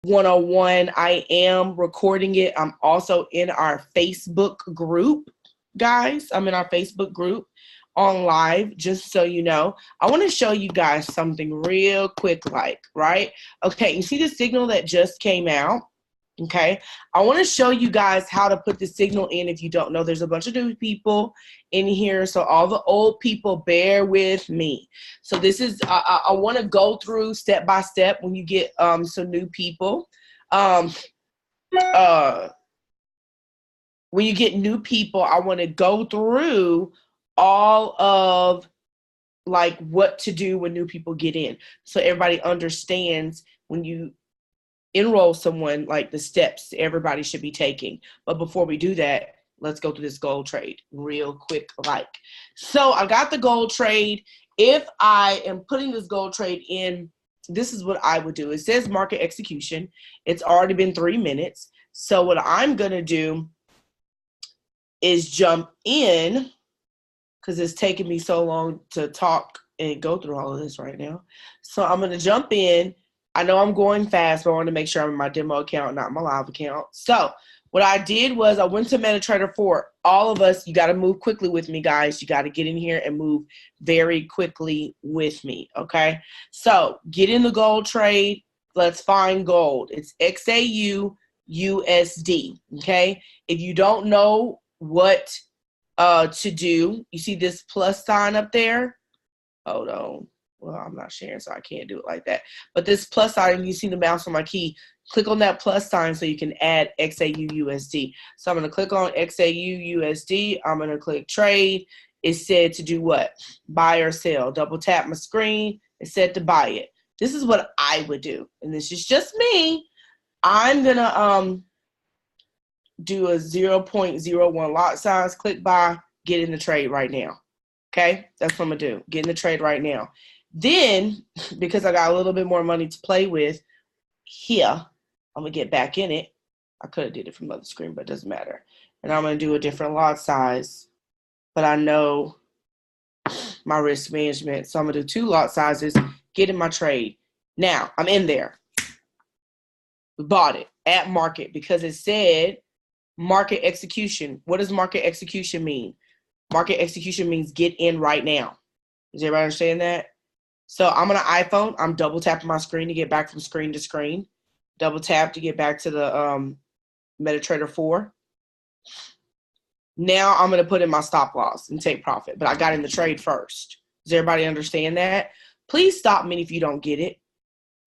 101. I am recording it. I'm also in our Facebook group, guys. I'm in our Facebook group on live, just so you know. I want to show you guys something real quick, right? Okay, you see the signal that just came out? Okay, I want to show you guys how to put the signal in if you don't know. There's a bunch of new people in here, so all the old people, bear with me. So this is, I want to go through step by step when you get some new people. When you get new people, I want to go through all of like what to do when new people get in, so everybody understands when you enroll someone, like the steps everybody should be taking. But before we do that, let's go through this gold trade real quick. So I got the gold trade. If I am putting this gold trade in, this is what I would do. It says market execution. It's already been 3 minutes. So what I'm going to do is jump in, because it's taking me so long to talk and go through all of this right now. So I'm going to jump in. I know I'm going fast, but I want to make sure I'm in my demo account, not my live account. So what I did was I went to MetaTrader 4. All of us, you got to move quickly with me, guys. You got to get in here and move very quickly with me, okay? So get in the gold trade. Let's find gold. It's XAU USD, okay? If you don't know what to do, you see this plus sign up there? Hold on. Well, I'm not sharing, so I can't do it like that. But this plus sign, you see the mouse on my key. Click on that plus sign so you can add XAU USD. So I'm going to click on XAU USD. I'm going to click trade. It said to do what? Buy or sell. Double tap my screen. It said to buy it. This is what I would do. And this is just me. I'm going to do a 0.01 lot size. Click buy. Get in the trade right now. Okay? That's what I'm going to do. Get in the trade right now. Then, because I got a little bit more money to play with here, I'm going to get back in it. I could have did it from the other screen, but it doesn't matter. And I'm going to do a different lot size. But I know my risk management. So I'm going to do 2 lot sizes, get in my trade. Now, I'm in there. We bought it at market because it said market execution. What does market execution mean? Market execution means get in right now. Does everybody understand that? So I'm on an iPhone. I'm double tapping my screen to get back from screen to screen. Double tap to get back to the MetaTrader 4. Now I'm going to put in my stop loss and take profit. But I got in the trade first. Does everybody understand that? Please stop me if you don't get it.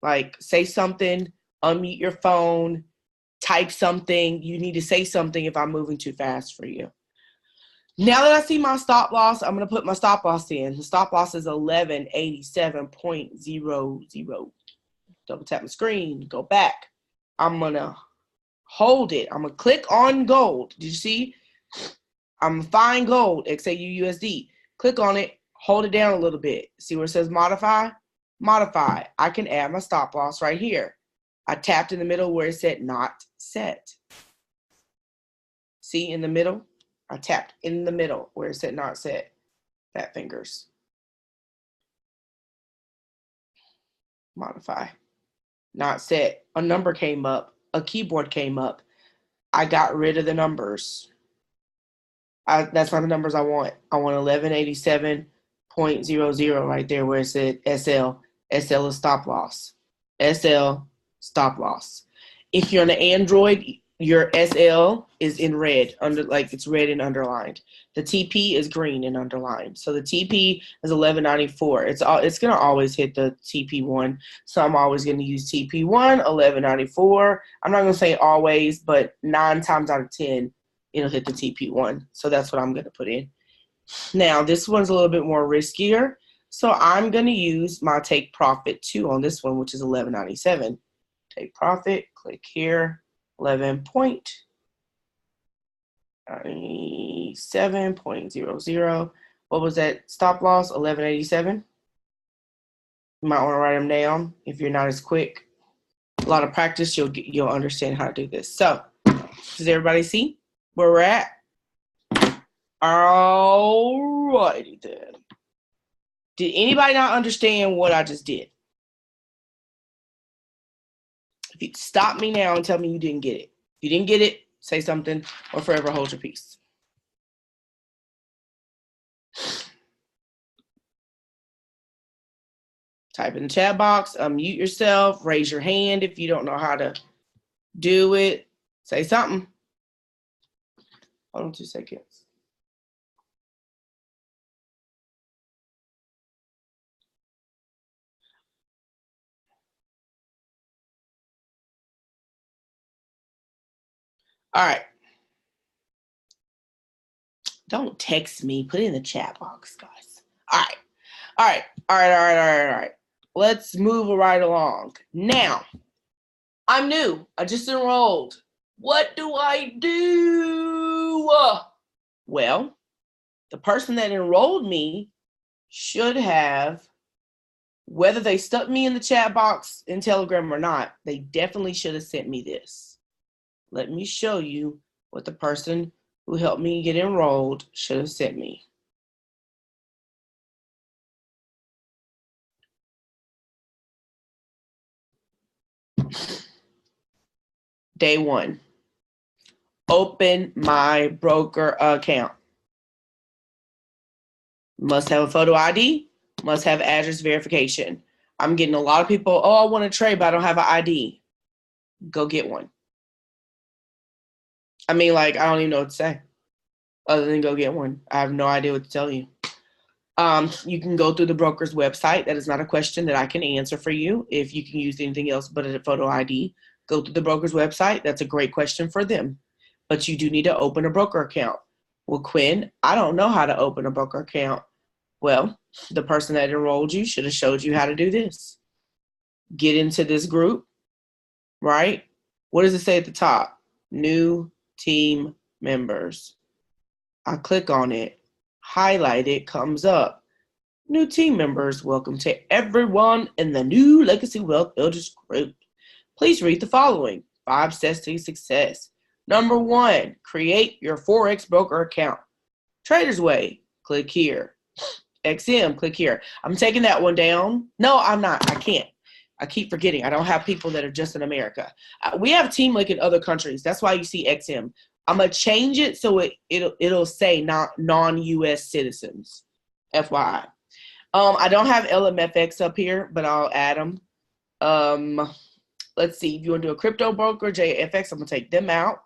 Like, say something, unmute your phone, type something. You need to say something if I'm moving too fast for you. Now that I see my stop loss, I'm going to put my stop loss in. The stop loss is 1187.00. Double tap my screen, go back. I'm going to hold it. I'm going to click on gold. Did you see? I'm going to find gold, XAU USD. Click on it, hold it down a little bit. See where it says modify? Modify. I can add my stop loss right here. I tapped in the middle where it said not set. See in the middle? I tapped in the middle where it said not set. Fat fingers. Modify. Not set. A number came up. A keyboard came up. I got rid of the numbers. That's not the numbers I want. I want 1187.00 right there where it said SL. SL is stop loss. SL, stop loss. If you're on an Android, your SL is in red, like it's red and underlined. The TP is green and underlined. So the TP is 1194. It's gonna always hit the TP1. So I'm always gonna use TP1, 1194. I'm not gonna say always, but 9 times out of 10, it'll hit the TP1. So that's what I'm gonna put in. Now this one's a little bit more riskier. So I'm gonna use my take profit 2 on this one, which is 1197. Take profit, click here. 11.97.00. What was that stop loss? 1187. You might want to write them down if you're not as quick. A lot of practice, you'll understand how to do this. So, does everybody see where we're at? Alrighty then. Did anybody not understand what I just did? If you stop me now and tell me you didn't get it. If you didn't get it, say something or forever hold your peace. Type in the chat box, unmute yourself, raise your hand if you don't know how to do it. Say something. Hold on 2 seconds. All right. Don't text me. Put it in the chat box, guys. All right. All right. All right. All right. All right. All right. Let's move right along. Now, I'm new. I just enrolled. What do I do? Well, the person that enrolled me should have, whether they stuck me in the chat box in Telegram or not, they definitely should have sent me this. Let me show you what the person who helped me get enrolled should have sent me. Day 1, open my broker account. Must have a photo ID, must have address verification. I'm getting a lot of people, oh, I want to trade, but I don't have an ID. Go get one. I mean, like, I don't even know what to say other than go get one. I have no idea what to tell you. You can go through the broker's website. That is not a question that I can answer for you. If you can use anything else but a photo ID, go through the broker's website. That's a great question for them. But you do need to open a broker account. Well, Quinn, I don't know how to open a broker account. Well, the person that enrolled you should have showed you how to do this. Get into this group, right? What does it say at the top? New team members. I click on it, highlight it, comes up. New team members, welcome to everyone in the new Legacy Wealth Builders group. Please read the following. 5 steps to success. Number 1, create your Forex broker account. Trader's Way, click here. XM, click here. I'm taking that one down. No, I'm not. I can't. I keep forgetting. I don't have people that are just in America. We have Team Link in other countries. That's why you see XM. I'm going to change it so it'll say non-US citizens. FYI. I don't have LMFX up here, but I'll add them. Let's see. If you want to do a crypto broker, JFX, I'm going to take them out.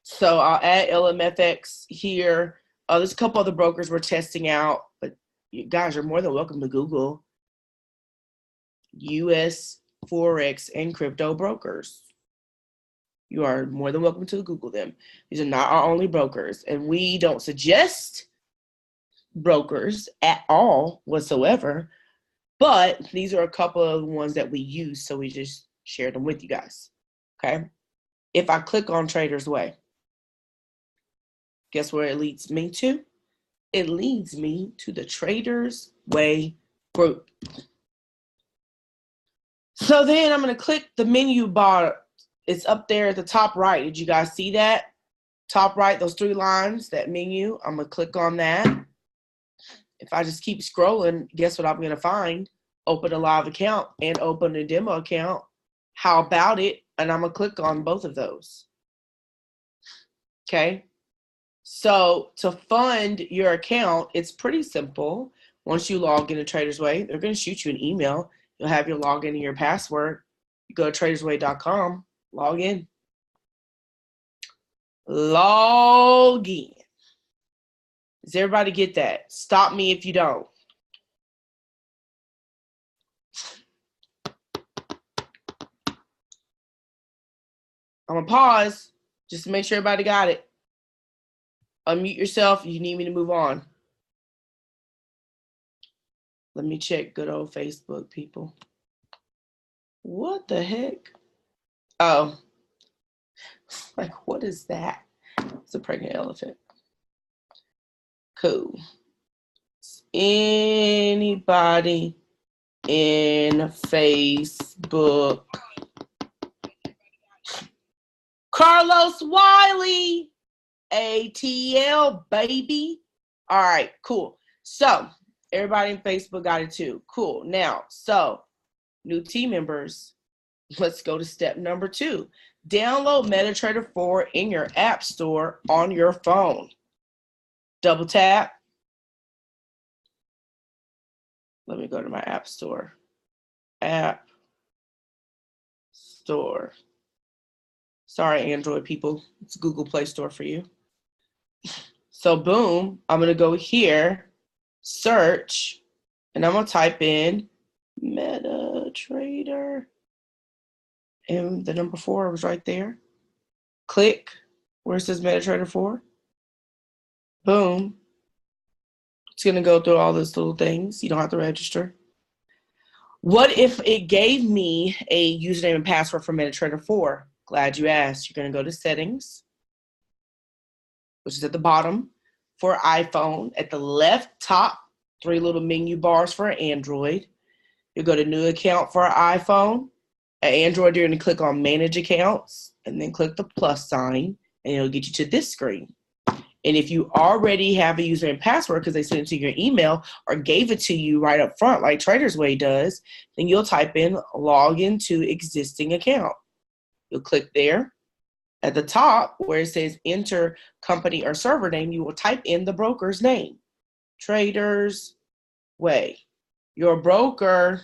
So I'll add LMFX here. There's a couple other brokers we're testing out, but you guys are more than welcome to Google US Forex and crypto brokers. You are more than welcome to Google them. These are not our only brokers, and we don't suggest brokers at all whatsoever, but these are a couple of the ones that we use, so we just shared them with you guys. Okay. If I click on Trader's Way, guess where it leads me to? It leads me to the Trader's Way group. So then I'm going to click the menu bar. It's up there at the top right. Did you guys see that? Top right, those 3 lines, that menu. I'm going to click on that. If I just keep scrolling, guess what I'm going to find? Open a live account and open a demo account. How about it? And I'm going to click on both of those. Okay. So to fund your account, it's pretty simple. Once you log into Trader's Way, they're going to shoot you an email. You'll have your login and your password. You go to tradersway.com, log in. Log in. Does everybody get that? Stop me if you don't. I'm going to pause just to make sure everybody got it. Unmute yourself if you need me to move on. Let me check good old Facebook, people. What the heck? Oh. Like, what is that? It's a pregnant elephant. Cool. Anybody in Facebook? Carlos Wiley, ATL, baby. All right, cool. So everybody in Facebook got it too. Cool. Now, so new team members, let's go to step number 2. Download MetaTrader 4 in your app store on your phone. Double tap. Let me go to my app store. App store. Sorry, Android people. It's Google Play Store for you. So boom, I'm going to go here, search, and I'm going to type in MetaTrader. And the number 4 was right there. Click where it says MetaTrader 4. Boom. It's going to go through all those little things. You don't have to register. What if it gave me a username and password for MetaTrader 4? Glad you asked. You're going to go to Settings, which is at the bottom for iPhone. At the left top, 3 little menu bars for Android. You'll go to New Account for iPhone. At Android, you're going to click on Manage Accounts and then click the plus sign, and it'll get you to this screen. And if you already have a user and password because they sent it to your email or gave it to you right up front like Trader's Way does, then you'll type in login to existing account. You'll click there. At the top where it says enter company or server name, you will type in the broker's name. Trader's Way. Your broker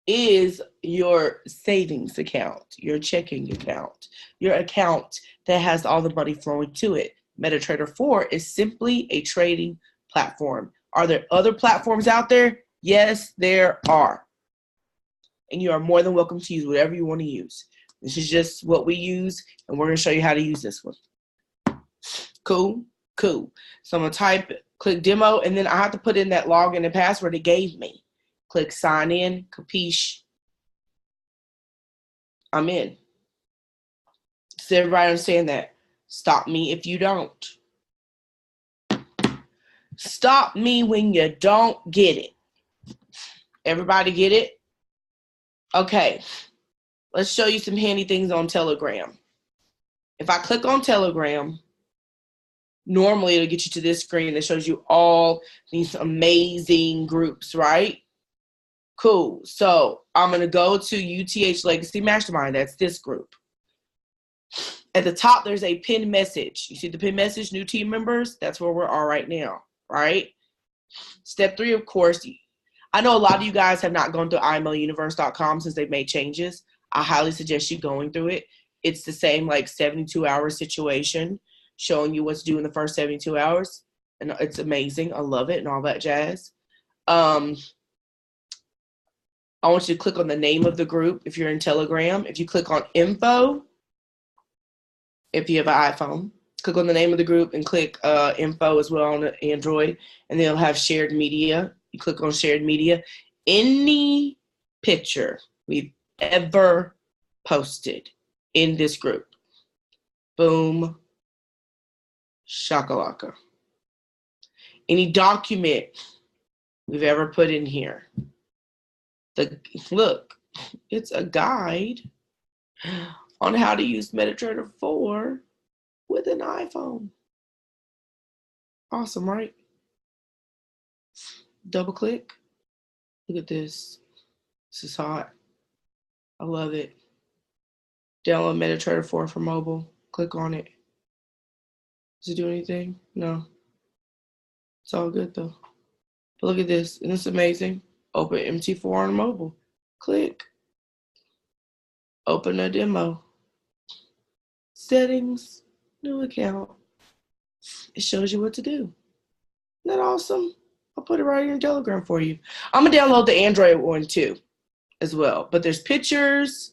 is your savings account, your checking account, your account that has all the money flowing to it. MetaTrader 4 is simply a trading platform. Are there other platforms out there? Yes, there are. And you are more than welcome to use whatever you want to use. This is just what we use, and we're going to show you how to use this one. Cool? Cool. So I'm going to click demo, and then I have to put in that login and password it gave me. Click sign in, capiche. I'm in. Does everybody understand that? Stop me if you don't. Stop me when you don't get it. Everybody get it? Okay. Let's show you some handy things on Telegram. If I click on Telegram, normally it'll get you to this screen that shows you all these amazing groups, right? Cool. So I'm going to go to UTH Legacy Mastermind. That's this group. At the top, there's a pinned message. You see the pinned message, new team members? That's where we are right now, right? Step 3, of course, I know a lot of you guys have not gone through imluniverse.com since they've made changes. I highly suggest you going through it. It's the same like 72-hour situation, showing you what to do in the first 72 hours. And it's amazing. I love it and all that jazz. I want you to click on the name of the group if you're in Telegram. If you click on info, if you have an iPhone, click on the name of the group and click info as well on the Android, and then it'll have shared media. You click on shared media. Any picture we've ever posted in this group, boom, shakalaka. Any document we've ever put in here. Look, it's a guide on how to use MetaTrader 4 with an iPhone. Awesome, right? Double click. Look at this. This is hot. I love it. Download MetaTrader 4 for mobile. Click on it. Does it do anything? No. It's all good though. But look at this. Isn't this amazing? Open MT4 on mobile. Click. Open a demo. Settings. New account. It shows you what to do. Isn't that awesome? I'll put it right here in Telegram for you. I'm going to download the Android one too as well. But there's pictures,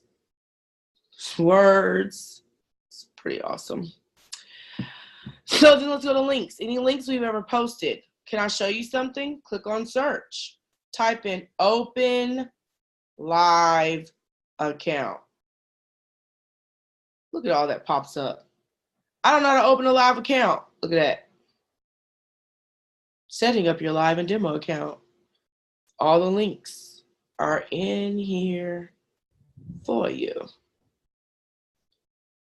words. It's pretty awesome. So then let's go to links. Any links we've ever posted. Can I show you something? Click on search. Type in open live account. Look at all that pops up. I don't know how to open a live account. Look at that. Setting up your live and demo account. All the links are in here for you.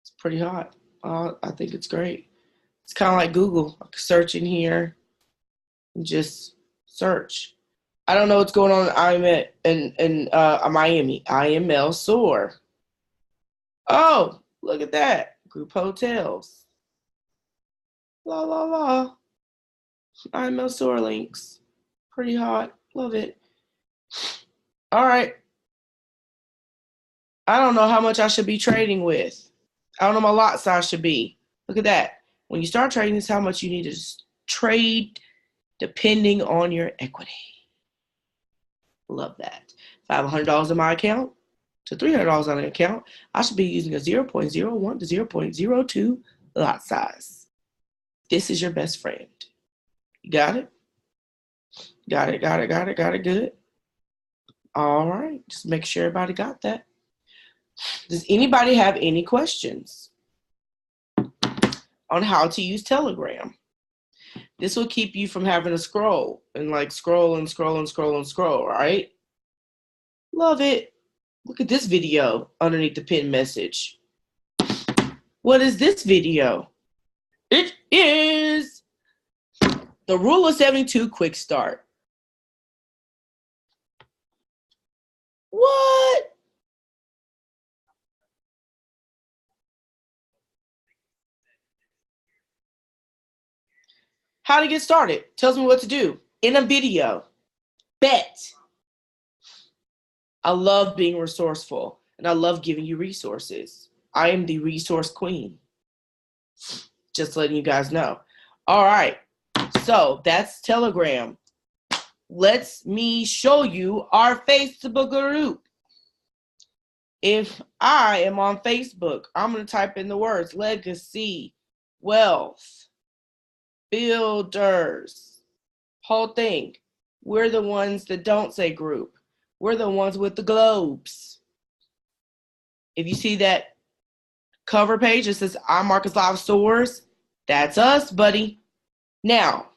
It's pretty hot. I think it's great. It's kind of like Google. I can search in here and just search. I don't know what's going on in Miami. IML SOAR. Oh, look at that. Group hotels. La, la, la. IML store links. Pretty hot. Love it. All right. I don't know how much I should be trading with. I don't know my lot size should be. Look at that. When you start trading, this is how much you need to trade depending on your equity. Love that. If I have $100 in my account to $300 on an account, I should be using a 0.01 to 0.02 lot size. This is your best friend. You got it? Got it, got it, got it, got it, good. All right, just make sure everybody got that. Does anybody have any questions on how to use Telegram? This will keep you from having to scroll and like scroll and scroll and scroll and scroll, right? Love it. Look at this video underneath the pinned message. What is this video? It is the Rule of 72 Quick Start. What? How to get started. Tells me what to do in a video. Bet. I love being resourceful and I love giving you resources. I am the resource queen. Just letting you guys know. All right. So that's Telegram. Let me show you our Facebook group. If I am on Facebook, I'm going to type in the words legacy, wealth, builders, whole thing. We're the ones that don't say group. We're the ones with the globes. If you see that cover page that says I'm Marcus Live Stores, that's us, buddy. Now,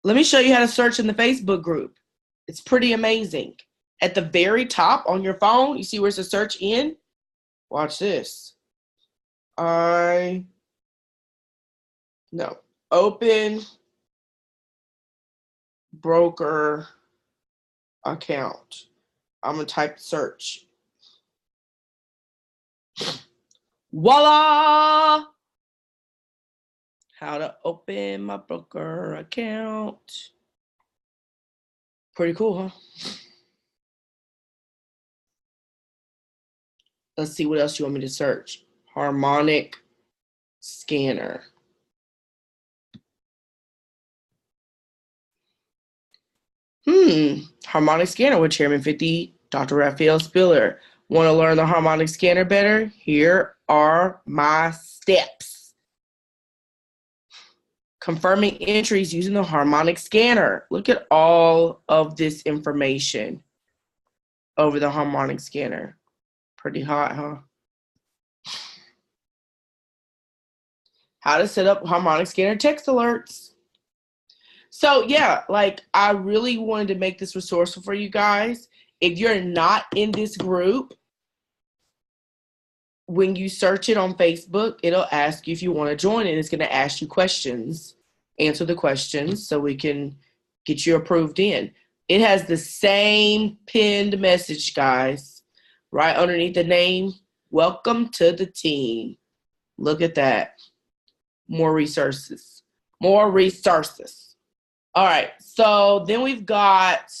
let me show you how to search in the Facebook group. It's pretty amazing. At the very top on your phone, you see where it says search in? Watch this. Open broker account. I'm going to type search. Voila! How to open my broker account. Pretty cool, huh? Let's see what else you want me to search. Harmonic scanner. Harmonic scanner with Chairman 50, Dr. Raphael Spiller. Want to learn the harmonic scanner better? Here are my steps. Confirming entries using the harmonic scanner. Look at all of this information over the harmonic scanner. Pretty hot, huh? How to set up harmonic scanner text alerts. So yeah, like I really wanted to make this resourceful for you guys. If you're not in this group, when you search it on Facebook, it'll ask you if you want to join it. It's going to ask you questions. Answer the questions so we can get you approved in. It has the same pinned message, guys, right underneath the name. Welcome to the team. Look at that. More resources. More resources. All right, so then we've got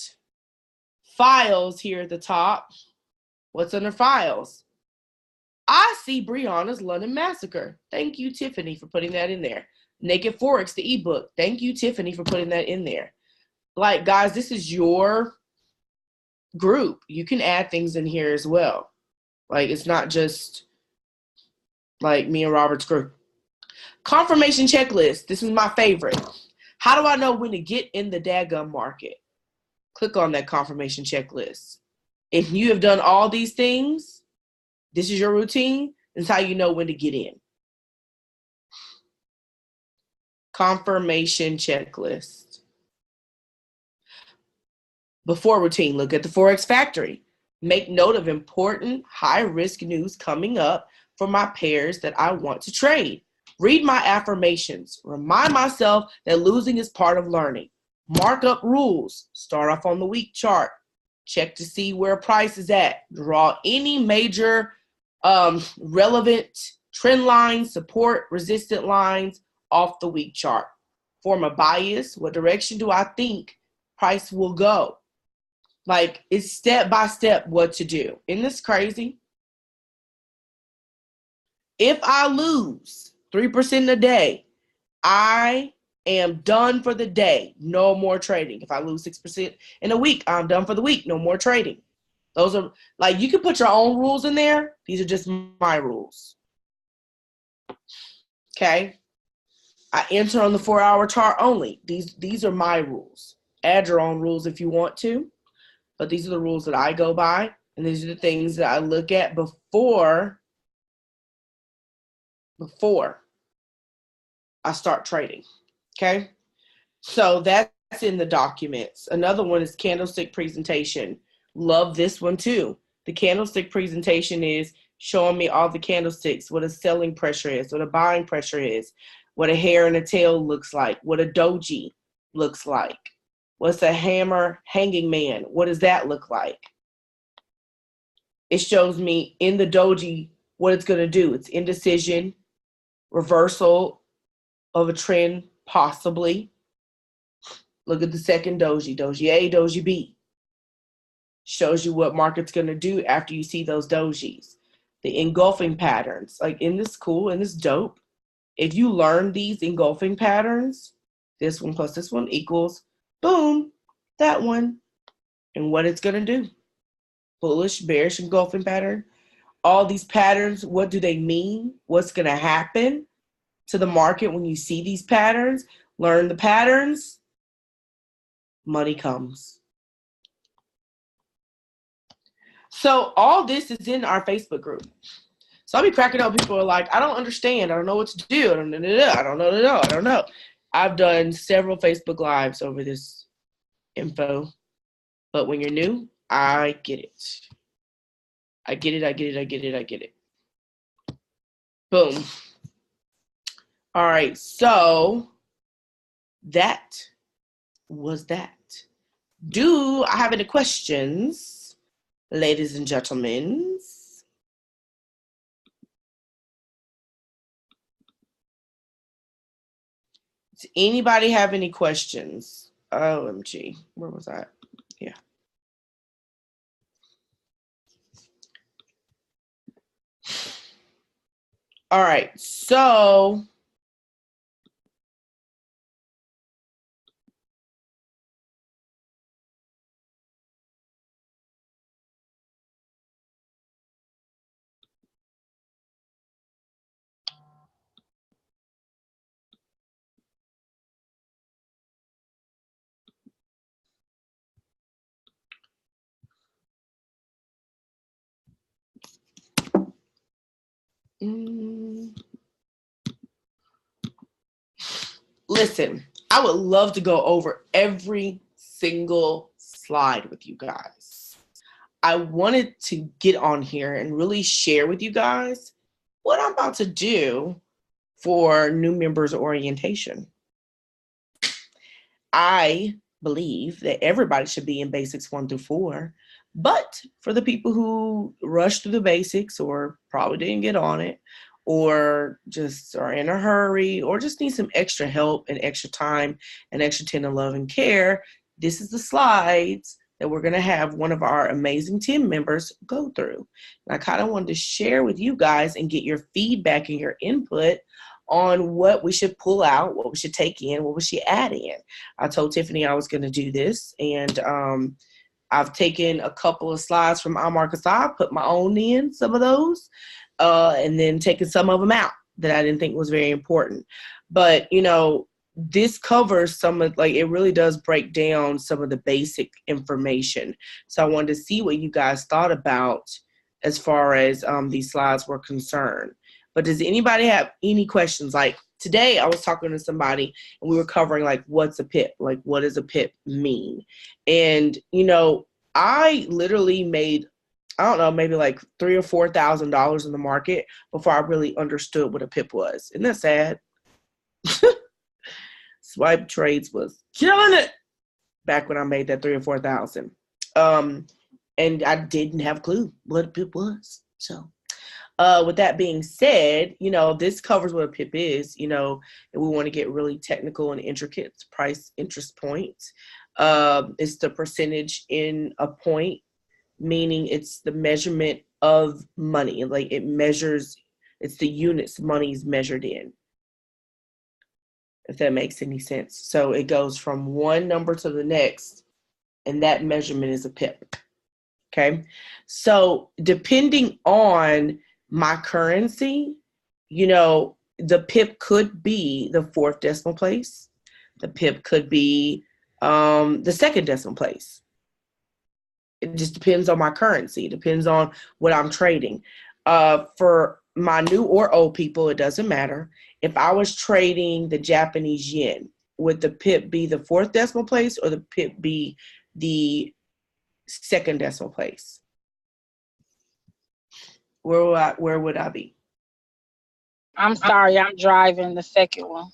files here at the top. What's under files? I see Brianna's London Massacre. Thank you, Tiffany, for putting that in there. Naked Forex, the ebook. Thank you, Tiffany, for putting that in there. Like, guys, this is your group. You can add things in here as well. Like, it's not just like me and Robert's group. Confirmation checklist. This is my favorite. How do I know when to get in the daggum market? Click on that confirmation checklist. If you have done all these things, this is your routine, this is how you know when to get in. Confirmation checklist. Before routine, look at the Forex Factory. Make note of important high-risk news coming up for my pairs that I want to trade. Read my affirmations. Remind myself that losing is part of learning. Mark up rules. Start off on the week chart. Check to see where price is at. Draw any major Relevant trend lines, support, resistant lines off the week chart. Form a bias. What direction do I think price will go? Like, it's step by step what to do. Isn't this crazy? If I lose 3% a day, I am done for the day. No more trading. If I lose 6% in a week, I'm done for the week. No more trading. Those are, like, you can put your own rules in there. These are just my rules. Okay? I enter on the 4-hour chart only. These are my rules. Add your own rules if you want to, but these are the rules that I go by, and these are the things that I look at before I start trading. Okay? So that's in the documents. Another one is Candlestick Presentation. Love this one too. The Candlestick Presentation is showing me all the candlesticks, what a selling pressure is, what a buying pressure is, what a hair and a tail looks like, what a doji looks like, what's a hammer hanging man, what does that look like? It shows me in the doji what it's going to do. It's indecision, reversal of a trend, possibly. Look at the second doji, doji A, doji B. Shows you what market's going to do after you see those dojis. The engulfing patterns, like, isn't this cool? Isn't this dope? If you learn these engulfing patterns, this one plus this one equals, boom, that one. And what it's going to do. Bullish, bearish, engulfing pattern. All these patterns, what do they mean? What's going to happen to the market when you see these patterns? Learn the patterns. Money comes. So all this is in our Facebook group. So I'll be cracking up. People are like, I don't understand. I don't know what to do. I don't know. I've done several Facebook Lives over this info. But when you're new, I get it. I get it. Boom. All right. So that was that. Do I have any questions, ladies and gentlemen? Does anybody have any questions? OMG, where was I? Yeah. All right, so listen, I would love to go over every single slide with you guys. I wanted to get on here and really share with you guys what I'm about to do for new members orientation. I believe that everybody should be in basics 1 through 4, but for the people who rush through the basics or probably didn't get on it, or just are in a hurry, or just need some extra help and extra time and extra tender love and care, this is the slides that we're going to have one of our amazing team members go through. And I kind of wanted to share with you guys and get your feedback and your input on what we should pull out, what we should take in, what we should add in. I told Tiffany I was going to do this, and I've taken a couple of slides from Amar Kasab, put my own in, some of those, and then taken some of them out that I didn't think was very important. But, you know, this covers some of, like, it really does break down some of the basic information. So I wanted to see what you guys thought about as far as these slides were concerned. But does anybody have any questions? Like today I was talking to somebody and we were covering like, what's a pip? Like, what does a pip mean? And, you know, I literally made, I don't know, maybe like $3,000 or $4,000 in the market before I really understood what a pip was. Isn't that sad? Swipe trades was killing it back when I made that 3,000 or 4,000. And I didn't have a clue what a pip was. So With that being said, this covers what a PIP is, and we want to get really technical and intricate. It's price interest points. It's the percentage in a point, meaning it's the measurement of money. Like it's the units money is measured in, if that makes any sense. So it goes from one number to the next, and that measurement is a PIP. Okay. So depending on my currency, the PIP could be the 4th decimal place. The PIP could be the 2nd decimal place. It just depends on my currency. It depends on what I'm trading. For my new or old people, it doesn't matter. If I was trading the Japanese yen, would the PIP be the 4th decimal place or the PIP be the 2nd decimal place? Where would I be? I'm sorry, I'm driving the second one.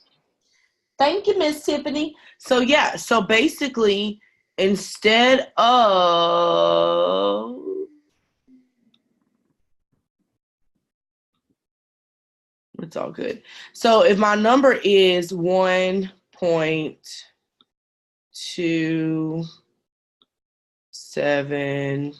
Thank you, Miss Tiffany. So yeah, so basically, instead of it's all good. So if my number is 1.2765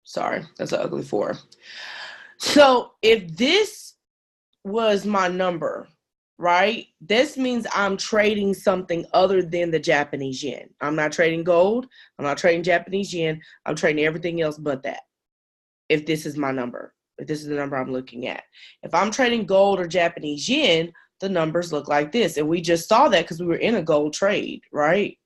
Sorry, that's an ugly 4. So if this was my number, right, this means I'm trading something other than the Japanese yen. I'm not trading gold. I'm not trading Japanese yen. I'm trading everything else but that. If this is my number, if this is the number I'm looking at. If I'm trading gold or Japanese yen, the numbers look like this. And we just saw that because we were in a gold trade, right?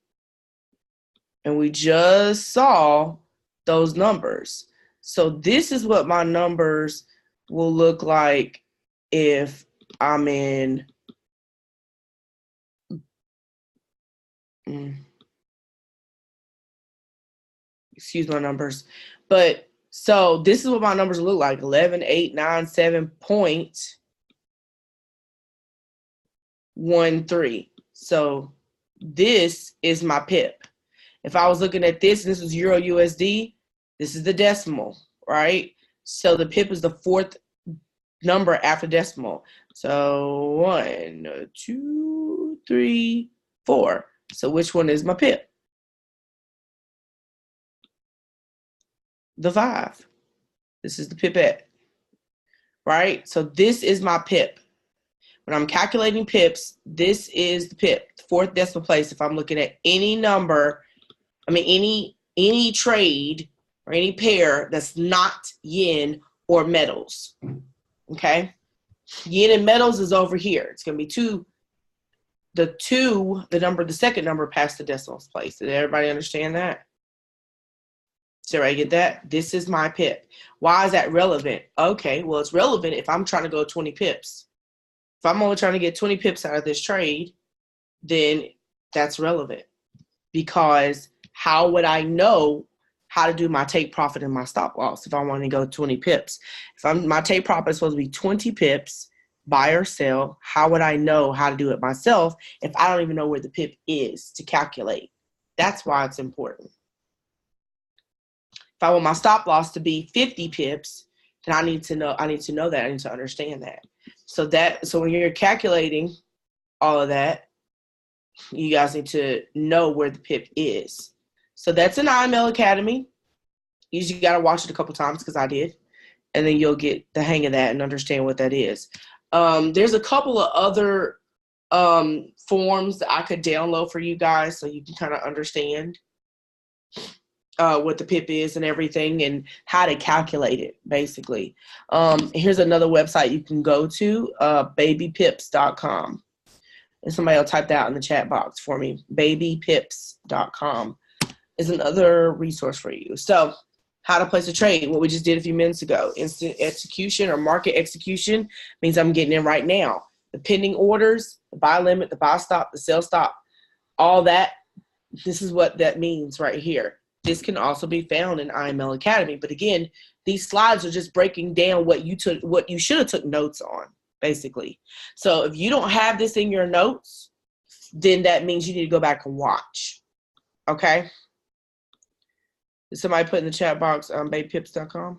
And we just saw those numbers. So this is what my numbers will look like if I'm in excuse my numbers. But so this is what my numbers look like: 11, 8, 9, 7.13. So this is my PIP. If I was looking at this, this is Euro USD, this is the decimal, right? So the PIP is the 4th number after decimal. So 1, 2, 3, 4. So which one is my PIP? The 5. This is the pipette, right? So this is my PIP. When I'm calculating PIPs, this is the PIP, the 4th decimal place. If I'm looking at any number, any trade or any pair that's not yen or metals, okay? Yen and metals is over here. It's going to be the 2nd number past the decimal place. Did everybody understand that? Did everybody get that? This is my PIP. Why is that relevant? Okay, well, it's relevant if I'm trying to go 20 pips. If I'm only trying to get 20 pips out of this trade, then that's relevant. Because how would I know how to do my take profit and my stop loss if I want to go 20 pips? If my take profit is supposed to be 20 pips, buy or sell, how would I know how to do it myself if I don't even know where the PIP is to calculate? That's why it's important. If I want my stop loss to be 50 pips, then I need to know that. I need to understand that. So when you're calculating all of that, you guys need to know where the PIP is. So that's an IML Academy. You usually got to watch it a couple times because I did. And then you'll get the hang of that and understand what that is. There's a couple of other forms that I could download for you guys so you can kind of understand what the PIP is and everything and how to calculate it, basically. Here's another website you can go to, babypips.com. And somebody will type that in the chat box for me. Babypips.com is another resource for you. So how to place a trade, what we just did a few minutes ago. Instant execution or market execution means I'm getting in right now. The pending orders, the buy limit, the buy stop, the sell stop, all that, this is what that means right here. This can also be found in IML Academy. But again, these slides are just breaking down what you should have took notes on, basically. So if you don't have this in your notes, then that means you need to go back and watch. Okay? Did somebody put in the chat box babypips.com?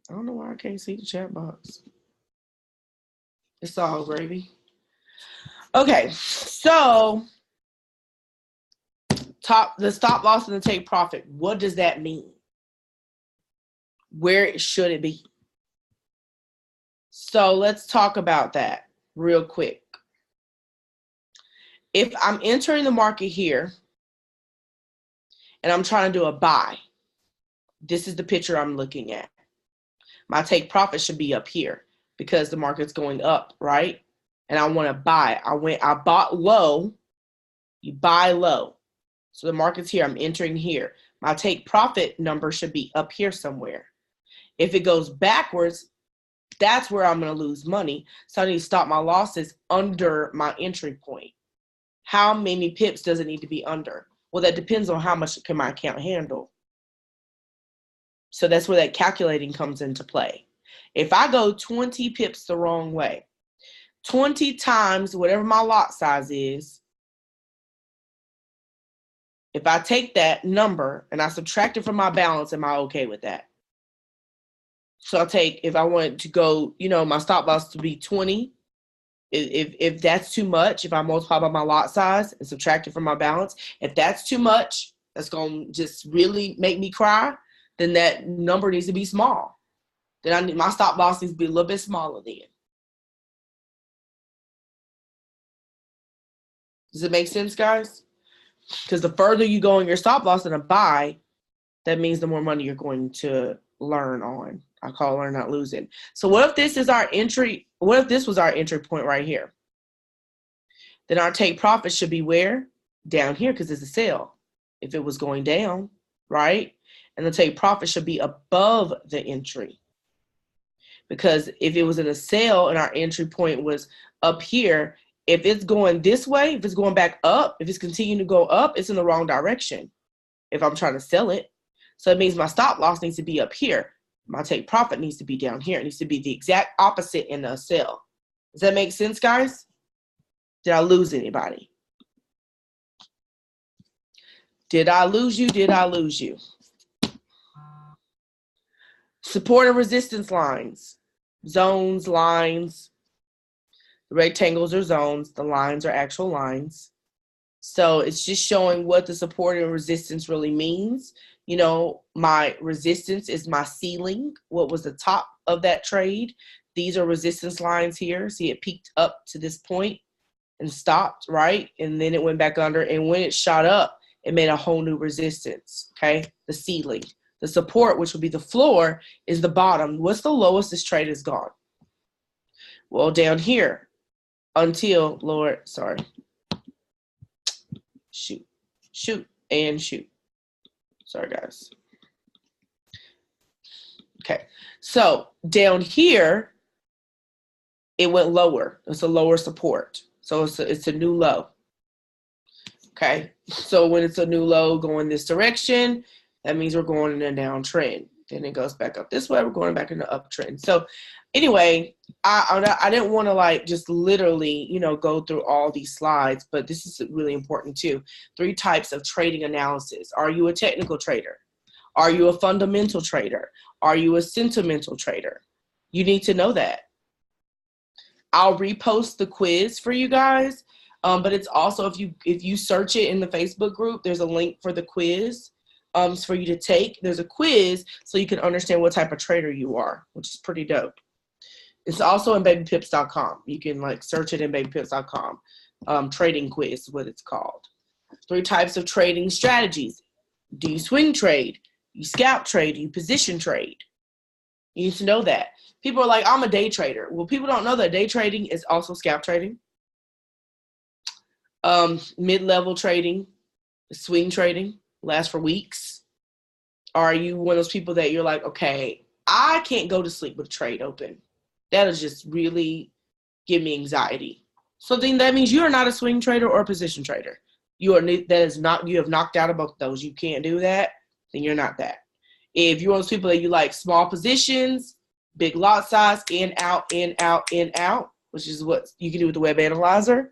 I don't know why I can't see the chat box. It's all gravy. Okay, so the stop loss and the take profit. What does that mean? Where should it be? So let's talk about that real quick. If I'm entering the market here and I'm trying to do a buy, this is the picture I'm looking at. My take profit should be up here because the market's going up, right? And I want to buy. I bought low. You buy low. So the market's here. I'm entering here. My take profit number should be up here somewhere. If it goes backwards, that's where I'm going to lose money. So I need to stop my losses under my entry point. How many pips does it need to be under? Well, that depends on how much can my account handle. So that's where that calculating comes into play. If I go 20 pips the wrong way, 20 times whatever my lot size is, if I take that number and I subtract it from my balance, am I okay with that? So I'll take, if I want to go, my stop loss to be 20, if that's too much, if I multiply by my lot size and subtract it from my balance, if that's too much, that's going to just really make me cry, then that number needs to be small. Then my stop loss needs to be a little bit smaller then. Does it make sense, guys? Because the further you go in your stop loss in a buy, that means the more money you're going to learn on. I call learn, not losing. So what if this is our entry? What if this was our entry point right here? Then our take profit should be where? Down here, because it's a sell. If it was going down, right? And the take profit should be above the entry. Because if it was in a sell and our entry point was up here, if it's going this way, if it's going back up, if it's continuing to go up, it's in the wrong direction if I'm trying to sell it. So it means my stop loss needs to be up here. My take profit needs to be down here. It needs to be the exact opposite in a sell. Does that make sense, guys? Did I lose anybody? Did I lose you? Did I lose you? Support and resistance lines. Zones, lines. The rectangles are zones. The lines are actual lines. So it's just showing what the support and resistance really means. My resistance is my ceiling. What was the top of that trade? These are resistance lines here. See, it peaked up to this point and stopped, right? And then it went back under. And when it shot up, it made a whole new resistance, okay? The ceiling. The support, which would be the floor, is the bottom. What's the lowest this trade has gone? Well, down here until, Lord, sorry. Shoot, and shoot. Sorry, guys. Okay, so down here, it went lower. It's a lower support. So it's a new low. Okay, so when it's a new low going this direction, that means we're going in a downtrend. Then it goes back up this way. We're going back in the uptrend. So anyway, I didn't want to just literally, go through all these slides, but this is really important too. 3 types of trading analysis. Are you a technical trader? Are you a fundamental trader? Are you a sentimental trader? You need to know that. I'll repost the quiz for you guys, but it's also, if you search it in the Facebook group, there's a link for the quiz. For you to take. There's a quiz so you can understand what type of trader you are, which is pretty dope. It's also in babypips.com. You can search it in babypips.com. Trading quiz is what it's called. 3 types of trading strategies. Do you swing trade? You scalp trade? Do you position trade? You need to know that. People are like, I'm a day trader. Well, people don't know that day trading is also scalp trading. Mid-level trading, swing trading. Last for weeks? Are you one of those people that you're like, okay, I can't go to sleep with a trade open? That'll just really give me anxiety. So then that means you are not a swing trader or a position trader. You have knocked out of both of those. You can't do that, then you're not that. If you're one of those people that you like small positions, big lot size, in, out, in, out, in, out, which is what you can do with the web analyzer,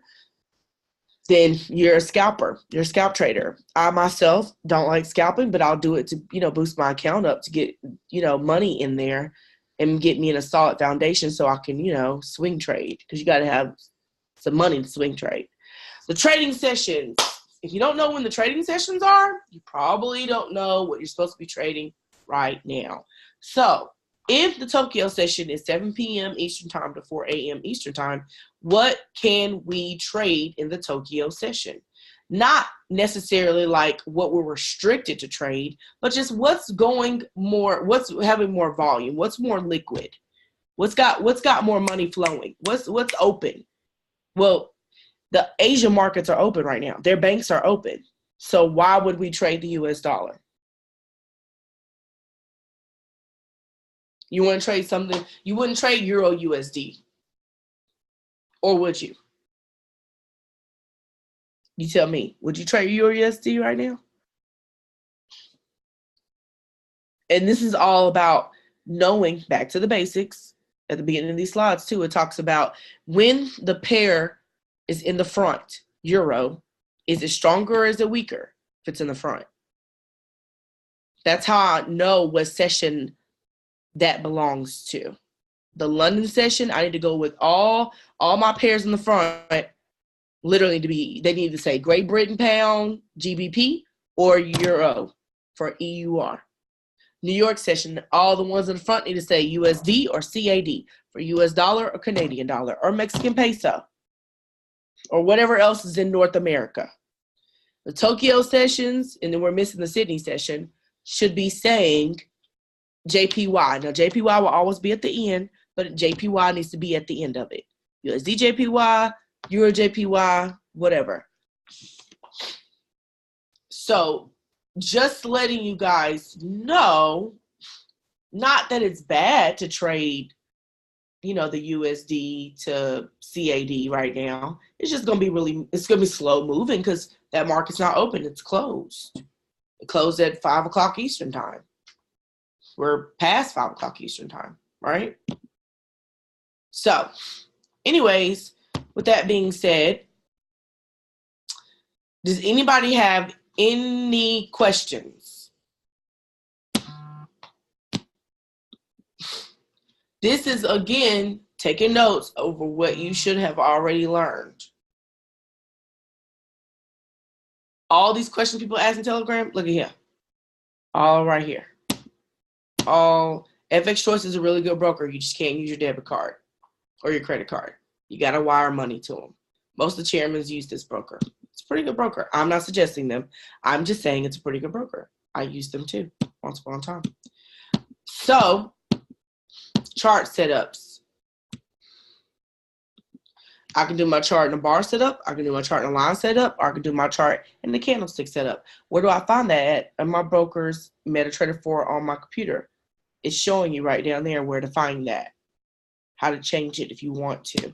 then you're a scalper. You're a scalp trader. I myself don't like scalping, but I'll do it to, you know, boost my account up to get, you know, money in there and get me in a solid foundation so I can, you know, swing trade, because you got to have some money to swing trade. The trading sessions. If you don't know when the trading sessions are, you probably don't know what you're supposed to be trading right now. So if the Tokyo session is 7 p.m. Eastern time to 4 a.m. Eastern time, what can we trade in the Tokyo session? Not necessarily like what we're restricted to trade, but just what's going more, what's having more volume, what's more liquid, what's got more money flowing, what's open. Well, the Asian markets are open right now. Their banks are open. So why would we trade the US dollar? You want to trade something, you wouldn't trade Euro USD. Or would you? You tell me, would you trade Euro USD right now? And this is all about knowing, back to the basics, at the beginning of these slides too, it talks about when the pair is in the front, euro, is it stronger or is it weaker if it's in the front? That's how I know what session that belongs to. The London session, I need to go with all my pairs in the front, literally they need to say Great Britain pound, GBP, or euro for EUR. New York session, all the ones in the front need to say USD or CAD for US dollar or Canadian dollar or Mexican peso or whatever else is in North America. The Tokyo sessions, and then we're missing the Sydney session, should be saying JPY. Now, JPY will always be at the end, but JPY needs to be at the end of it. USD JPY, Euro JPY, whatever. So just letting you guys know, not that it's bad to trade, you know, the USD to CAD right now. It's just going to be it's going to be slow moving because that market's not open. It's closed. It closed at 5 o'clock Eastern time. We're past 5 o'clock Eastern time, right? So anyways, with that being said, does anybody have any questions? This is, again, taking notes over what you should have already learned. All these questions people ask in Telegram, look at here. All right here. All FX Choice is a really good broker. You just can't use your debit card or your credit card. You got to wire money to them. Most of the chairmen use this broker. It's a pretty good broker. I'm not suggesting them. I'm just saying it's a pretty good broker. I used them too once upon a time. So, chart setups. I can do my chart in a bar setup. I can do my chart in a line setup. Or I can do my chart in the candlestick setup. Where do I find that at? In my broker's MetaTrader 4 on my computer. It's showing you right down there where to find that. How to change it if you want to.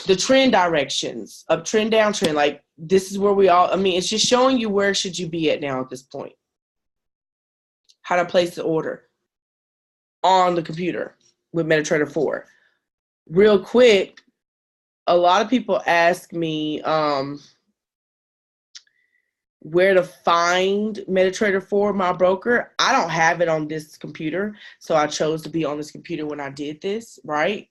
The trend directions, uptrend, downtrend, like this is where it's just showing you where should you be at now at this point. How to place the order on the computer with MetaTrader 4. Real quick, a lot of people ask me where to find MetaTrader 4, my broker. I don't have it on this computer, so I chose to be on this computer when I did this, right?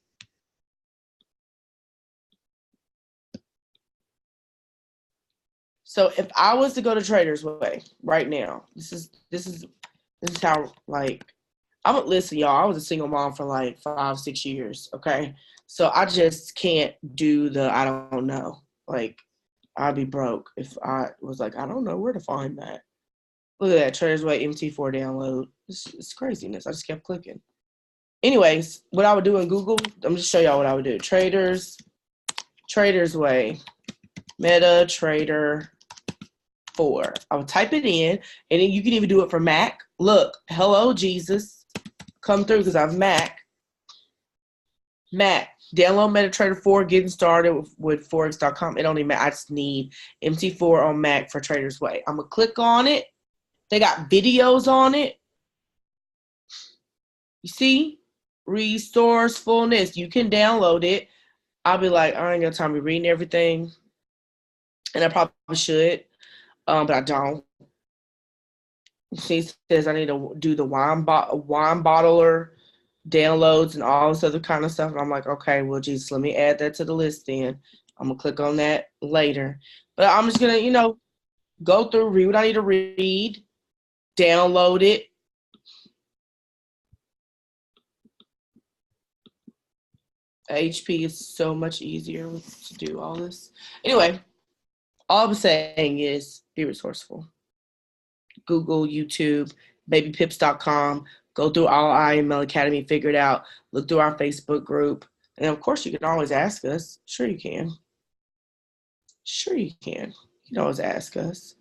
So if I was to go to Trader's Way right now, this is how, like, listen, y'all, I was a single mom for like 5-6 years, okay? So I just can't do I don't know. Like, I'd be broke if I was like, I don't know where to find that. Look at that, Trader's Way MT4 download. It's craziness. I just kept clicking. Anyways, what I would do in Google, I'm just show y'all what I would do. Trader's Way, MetaTrader 4. I would type it in, and then you can even do it for Mac. Look, hello, Jesus. Come through because I have Mac. Download MetaTrader 4, getting started with Forex.com. It don't even matter. I just need MT4 on Mac for Trader's Way. I'm going to click on it. They got videos on it. You see? Restores fullness. You can download it. I'll be like, I ain't got time to be reading everything. And I probably should, but I don't. She says I need to do the wine bottler downloads and all this other kind of stuff. And I'm like, okay, well, Jesus, let me add that to the list then. I'm going to click on that later. But I'm just going to, go through, read what I need to read, download it. HP is so much easier to do all this. Anyway, all I'm saying is be resourceful. Google, YouTube, babypips.com. Go through all IML Academy, figure it out. Look through our Facebook group. And of course, you can always ask us. Sure you can. Sure you can. You can always ask us.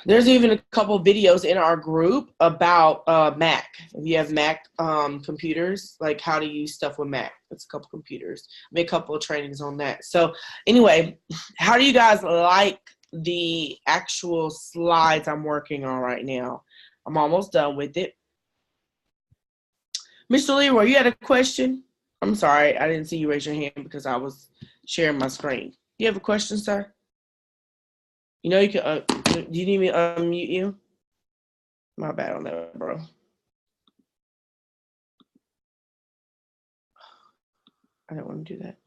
There's even a couple of videos in our group about Mac. If you have Mac computers, like how to use stuff with Mac. That's a couple computers. I made a couple of trainings on that. So anyway, how do you guys like the actual slides I'm working on right now? I'm almost done with it. Mr. Leroy, you had a question? I'm sorry, I didn't see you raise your hand because I was sharing my screen. You have a question, sir? You know you can, do you need me to unmute you? My bad on that, bro. I don't want to do that.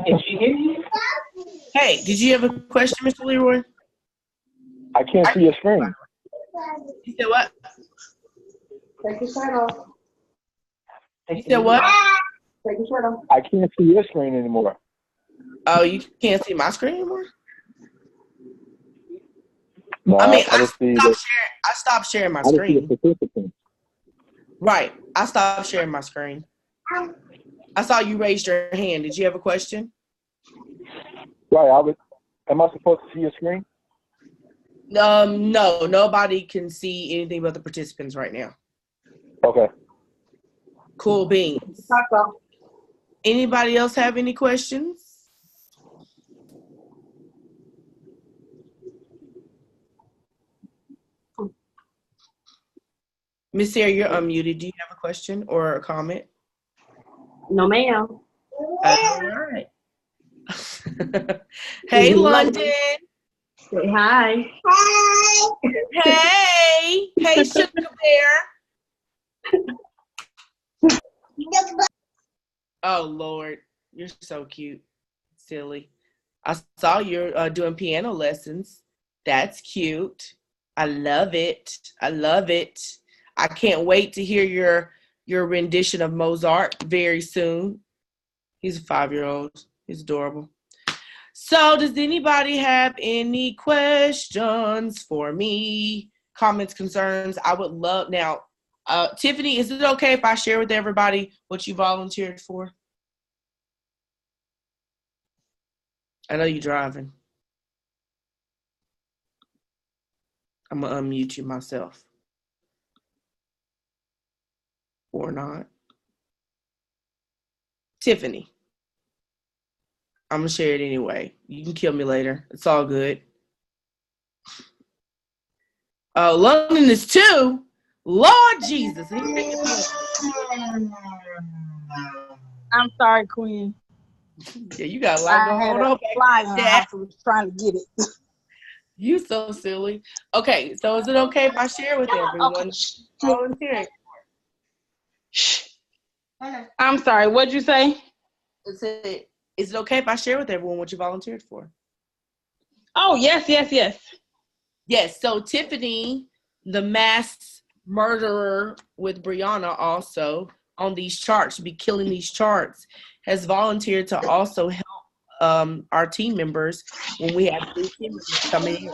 Did she hear you? Hey, did you have a question, Mr. Leroy? I can't see your screen. You said what? Take your shirt off. You said what? Take your shirt off. I can't see your screen anymore. Oh, you can't see my screen anymore? No, I mean, I stopped sharing my see screen. the participants. Right. I stopped sharing my screen. I saw you raised your hand. Did you have a question? Right. Am I supposed to see your screen? No, nobody can see anything but the participants right now. Okay. Cool beans. Anybody else have any questions? Miss Sarah, you're unmuted. Do you have a question or a comment? No, ma'am. All right. Hey, London. Say hi. Hey. Hey, Sugar Bear. Oh, Lord. You're so cute. Silly. I saw you're doing piano lessons. That's cute. I love it. I love it. I can't wait to hear your rendition of Mozart very soon. He's a 5-year-old. He's adorable. So does anybody have any questions for me? Comments, concerns? I would love. Now, Tiffany, is it okay if I share with everybody what you volunteered for? I know you're driving. I'm going to unmute you myself. Or not. Tiffany. I'm going to share it anyway. You can kill me later. It's all good. London is 2. Lord Jesus. I'm sorry, Quinn. Yeah, you got a lot going on. I was trying to get it. You so silly. Okay, so is it okay if I share with everyone volunteering? I'm sorry, what'd you say? Is it okay if I share with everyone what you volunteered for? Oh, yes. Yes, so Tiffany, the mass murderer with Brianna also on these charts, be killing these charts, has volunteered to also help our team members when we have new team members coming in.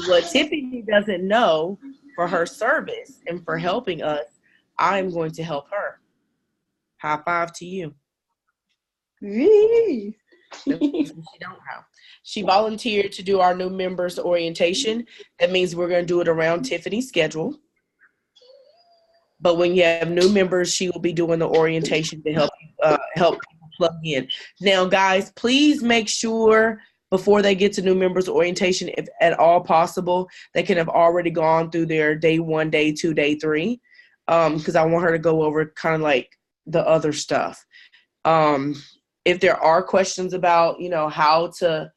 What Tiffany doesn't know, for her service and for helping us, I'm going to help her. High five to you. She don't know. She volunteered to do our new members orientation. That means we're going to do it around Tiffany's schedule. But when you have new members, she will be doing the orientation to help people plug in. Now, guys, please make sure before they get to new members orientation, if at all possible, they can have already gone through their day 1, day 2, day 3. because I want her to go over kind of like the other stuff. If there are questions about, how to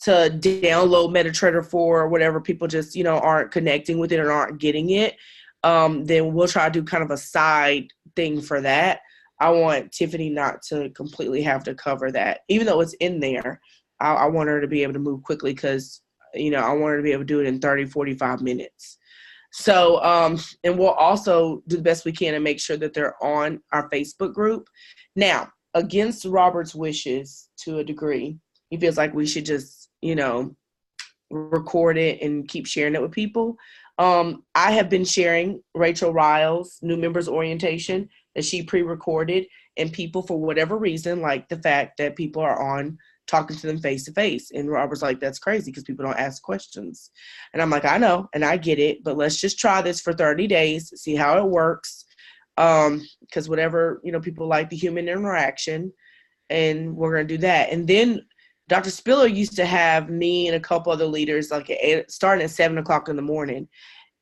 download MetaTrader 4 or whatever, people just, aren't connecting with it or aren't getting it, then we'll try to do kind of a side thing for that. I want Tiffany not to completely have to cover that. Even though it's in there, I want her to be able to move quickly because, I want her to be able to do it in 30, 45 minutes. So, and we'll also do the best we can and make sure that they're on our Facebook group. Now, against Robert's wishes to a degree, he feels like we should just, record it and keep sharing it with people. I have been sharing Rachel Riles' new members orientation that she pre-recorded, and people, for whatever reason, like the fact that people are on talking to them face to face. And Robert's like, that's crazy because people don't ask questions. And I'm like, I know, and I get it, but let's just try this for 30 days, see how it works. Because whatever, people like the human interaction, and we're going to do that. And then Dr. Spiller used to have me and a couple other leaders, like starting at 7 o'clock in the morning,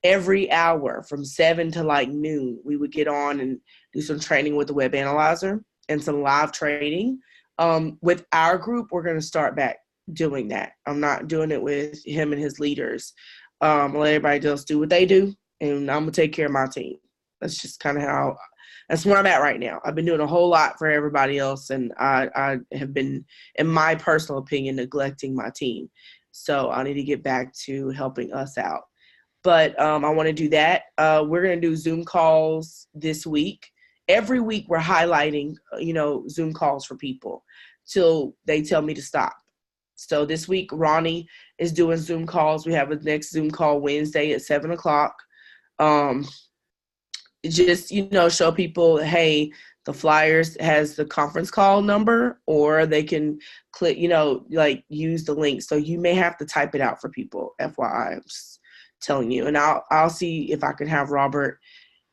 every hour from 7 to like noon, we would get on and do some training with the web analyzer and some live training. With our group, we're going to start back doing that. I'm not doing it with him and his leaders. I'll let everybody else do what they do, and I'm going to take care of my team. That's just kind of that's where I'm at right now. I've been doing a whole lot for everybody else, and I have been, in my personal opinion, neglecting my team. So I need to get back to helping us out. But I want to do that. We're going to do Zoom calls this week. Every week we're highlighting, Zoom calls for people till they tell me to stop. So this week, Ronnie is doing Zoom calls. We have a next Zoom call Wednesday at 7 o'clock. Just, show people, hey, the Flyers has the conference call number, or they can click, use the link. So you may have to type it out for people, FYI, I'm just telling you. And I'll see if I can have Robert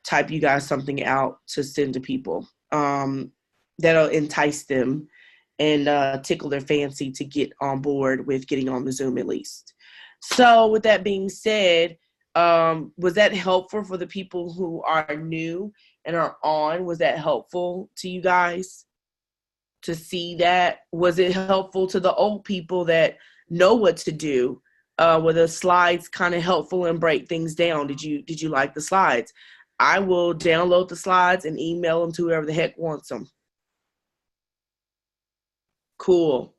type you guys something out to send to people that'll entice them and tickle their fancy to get on board with getting on the Zoom at least. So with that being said, was that helpful for the people who are new and are on? Was that helpful to you guys to see that? Was it helpful to the old people that know what to do? Were the slides kind of helpful and break things down? Did you like the slides? I will download the slides and email them to whoever the heck wants them. Cool.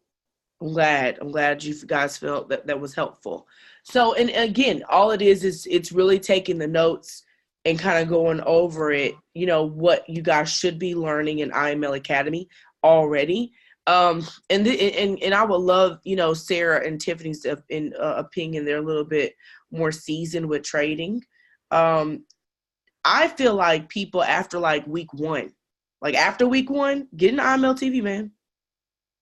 I'm glad you guys felt that was helpful. So, and again, all it is it's really taking the notes and kind of going over it, what you guys should be learning in IML Academy already. And I would love, Sarah and Tiffany's opinion. They're a little bit more seasoned with trading. I feel like people after week one, get in IML TV, man.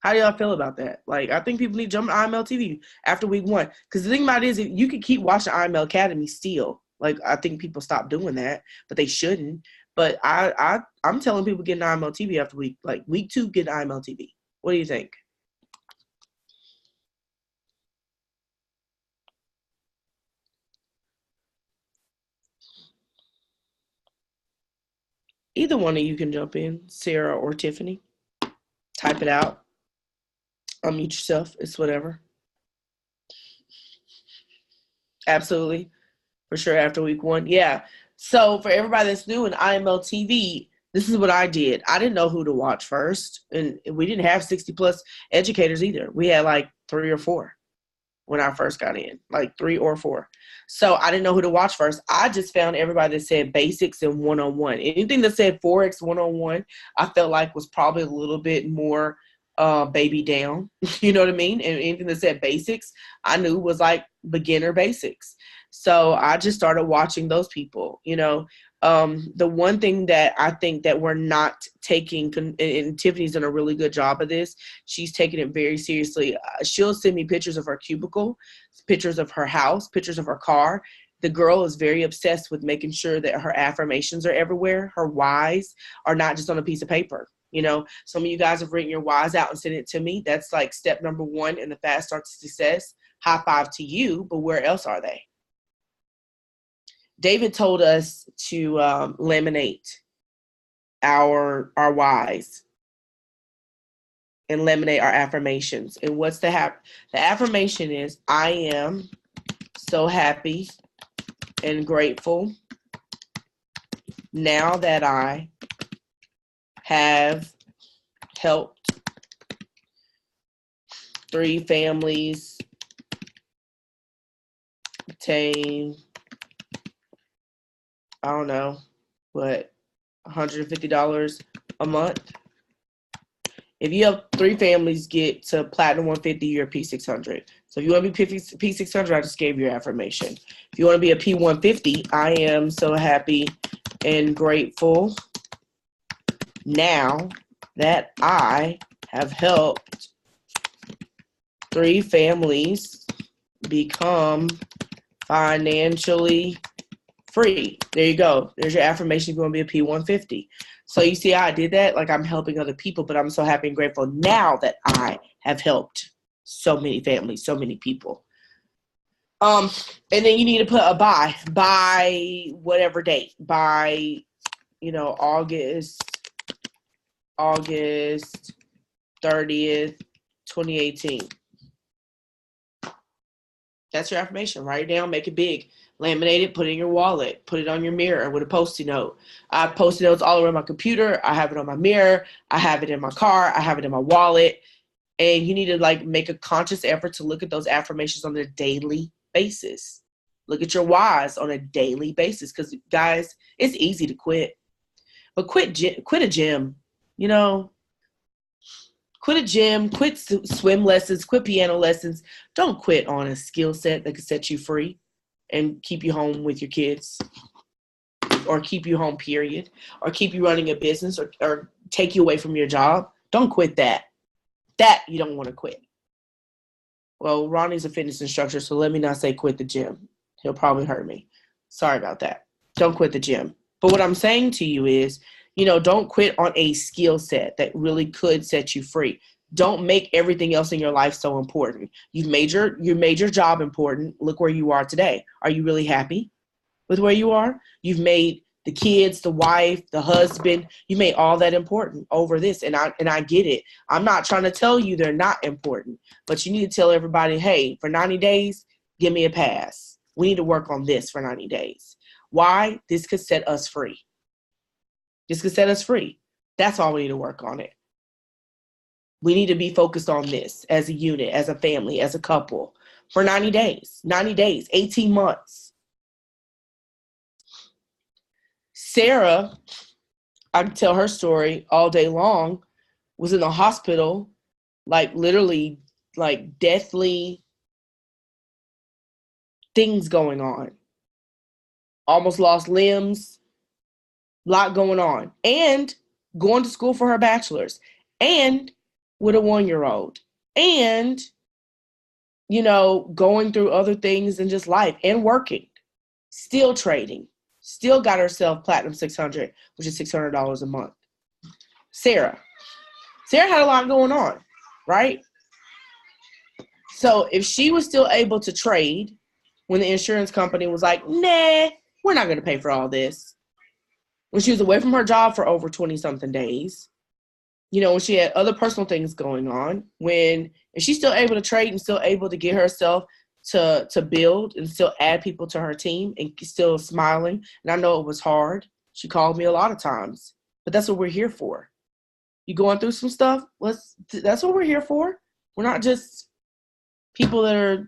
How do y'all feel about that? I think people need to jump to IML TV after week one. Because the thing about it is, if you can keep watching IML Academy still. I think people stop doing that, but they shouldn't. But I'm telling people get an IML TV after week 2, get an IML TV. What do you think? Either one of you can jump in, Sarah or Tiffany. Type it out. Unmute yourself. It's whatever. Absolutely. For sure after week 1. Yeah. So for everybody that's new in IML TV, this is what I did. I didn't know who to watch first. And we didn't have 60 plus educators either. We had 3 or 4 when I first got in, 3 or 4. So I didn't know who to watch first. I just found everybody that said basics and one-on-one. Anything that said Forex one-on-one, I felt like was probably a little bit more baby down, you know what I mean? And anything that said basics, I knew was beginner basics. So I just started watching those people, The one thing that I think that we're not taking, and Tiffany's done a really good job of this, she's taking it very seriously. She'll send me pictures of her cubicle, pictures of her house, pictures of her car. The girl is very obsessed with making sure that her affirmations are everywhere. Her whys are not just on a piece of paper. Some of you guys have written your whys out and sent it to me. That's step number 1 in the fast start to success. High five to you, but where else are they? David told us to laminate our whys and laminate our affirmations. And what's the affirmation is, I am so happy and grateful now that I have helped 3 families obtain, I don't know, what, $150 a month. If you have 3 families get to Platinum 150, you're a P600. So if you want to be P600, I just gave you your affirmation. If you want to be a P150, I am so happy and grateful now that I have helped 3 families become financially free. There you go. There's your affirmation. You're going to be a P150. So you see how I did that? Like, I'm helping other people, but I'm so happy and grateful now that I have helped so many families, so many people. And then you need to put a by whatever date, by, August 30th, 2018. That's your affirmation. Write it down, make it big. Laminate it, put it in your wallet, put it on your mirror with a Post-it note. I have Post-it notes all around my computer. I have it on my mirror. I have it in my car. I have it in my wallet. And you need to make a conscious effort to look at those affirmations on a daily basis. Look at your whys on a daily basis. Because, guys, it's easy to quit. But quit a gym. Quit a gym, quit swim lessons, quit piano lessons. Don't quit on a skill set that could set you free and keep you home with your kids, or keep you home, period, or keep you running a business, or take you away from your job. Don't quit that. That you don't want to quit. Well, Ronnie's a fitness instructor, so let me not say quit the gym. He'll probably hurt me. Sorry about that. Don't quit the gym. But what I'm saying to you is, don't quit on a skill set that really could set you free. Don't make everything else in your life so important. You made your job important. Look where you are today. Are you really happy with where you are? You've made the kids, the wife, the husband, you made all that important over this. And I get it. I'm not trying to tell you they're not important, but you need to tell everybody, hey, for 90 days, give me a pass. We need to work on this for 90 days. Why? This could set us free. This could set us free. That's all we need to work on it. We need to be focused on this as a unit, as a family, as a couple for 90 days, 18 months. Sarah, I can tell her story all day long, was in the hospital, literally, deathly things going on. Almost lost limbs, lot going on, and going to school for her bachelor's, and with a 1-year-old, and, going through other things in just life, and working, still trading, still got herself Platinum 600, which is $600 a month. Sarah had a lot going on, right? So if she was still able to trade when the insurance company was like, nah, we're not going to pay for all this. When she was away from her job for over 20-something days, when she had other personal things going on, and she's still able to trade and still able to get herself to build and still add people to her team and still smiling. And I know it was hard. She called me a lot of times, but that's what we're here for. You going through some stuff? That's what we're here for. We're not just people that are,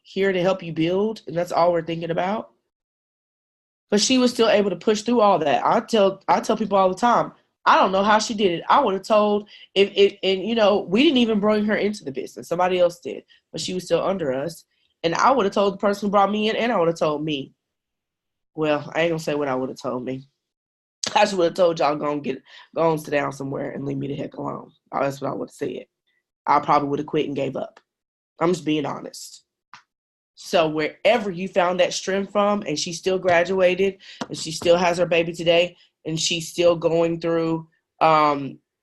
here to help you build, and that's all we're thinking about. But she was still able to push through all that. I tell people all the time, I don't know how she did it. I would have told we didn't even bring her into the business. Somebody else did, but she was still under us. And I would have told the person who brought me in, and I would have told me. Well, I ain't gonna say what I would have told me. I just would have told y'all go and sit down somewhere and leave me the heck alone. That's what I would have said. I probably would have quit and gave up. I'm just being honest. So wherever you found that strength from, and she still graduated, and she still has her baby today, and she's still going through,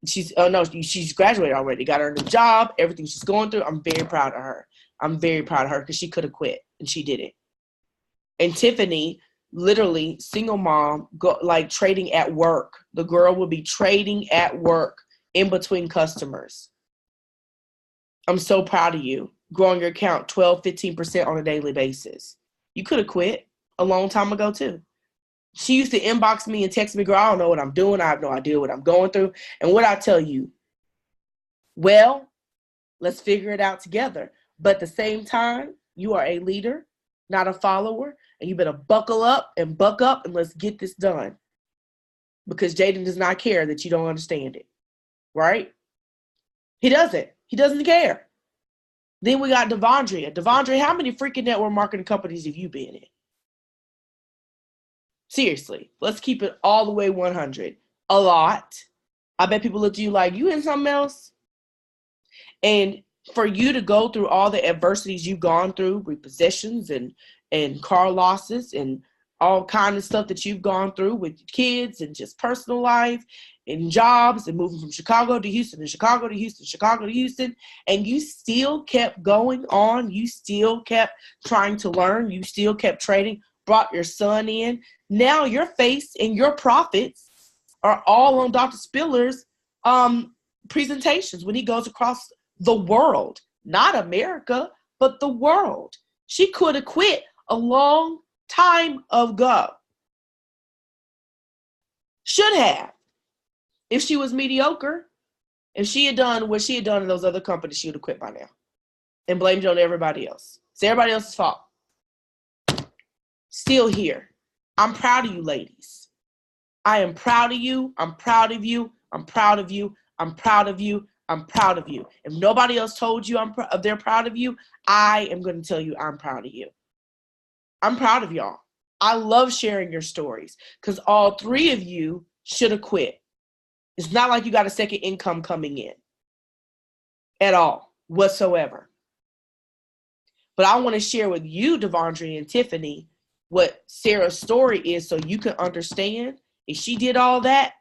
she's graduated already, got her a new job, everything she's going through. I'm very proud of her. I'm very proud of her because she could have quit, and she didn't. And Tiffany, literally single mom, like trading at work. The girl will be trading at work in between customers. I'm so proud of you. Growing your account 12, 15% on a daily basis. You could have quit a long time ago too. She used to inbox me and text me, girl, I don't know what I'm doing. I have no idea what I'm going through. And what I tell you, well, let's figure it out together. But at the same time, you are a leader, not a follower. And you better buckle up and buck up and let's get this done. Because Jaden does not care that you don't understand it. Right? He doesn't. He doesn't care. Then we got Devondria. Devondria, how many freaking network marketing companies have you been in? Seriously, let's keep it all the way 100. A lot. I bet people look at you like, you in something else? And for you to go through all the adversities you've gone through, repossessions and car losses and all kind of stuff that you've gone through with kids and just personal life and jobs and moving from Chicago to Houston and Chicago to Houston, Chicago to Houston, and you still kept going on. You still kept trying to learn. You still kept trading, brought your son in. Now your face and your profits are all on Dr. Spiller's presentations when he goes across the world, not America, but the world. She could have quit a long time ago. Should have. If she was mediocre, if she had done what she had done in those other companies, she would have quit by now and blamed it on everybody else. It's everybody else's fault. Still here. I'm proud of you, ladies. I am proud of you. I'm proud of you. I'm proud of you. I'm proud of you. I'm proud of you. If nobody else told you they're proud of you, I am going to tell you I'm proud of you. I'm proud of y'all. I love sharing your stories because all three of you should have quit. It's not like you got a second income coming in at all whatsoever. But I want to share with you, Devondre and Tiffany, what Sarah's story is so you can understand if she did all that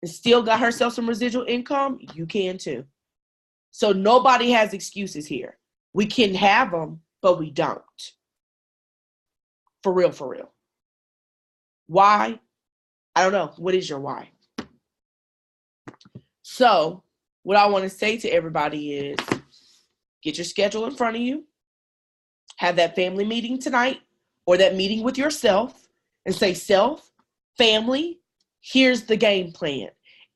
and still got herself some residual income, you can too. So nobody has excuses here. We can have them, but we don't. For real, for real. Why? I don't know. What is your why? So what I want to say to everybody is get your schedule in front of you. Have that family meeting tonight or that meeting with yourself and say, self, family, here's the game plan.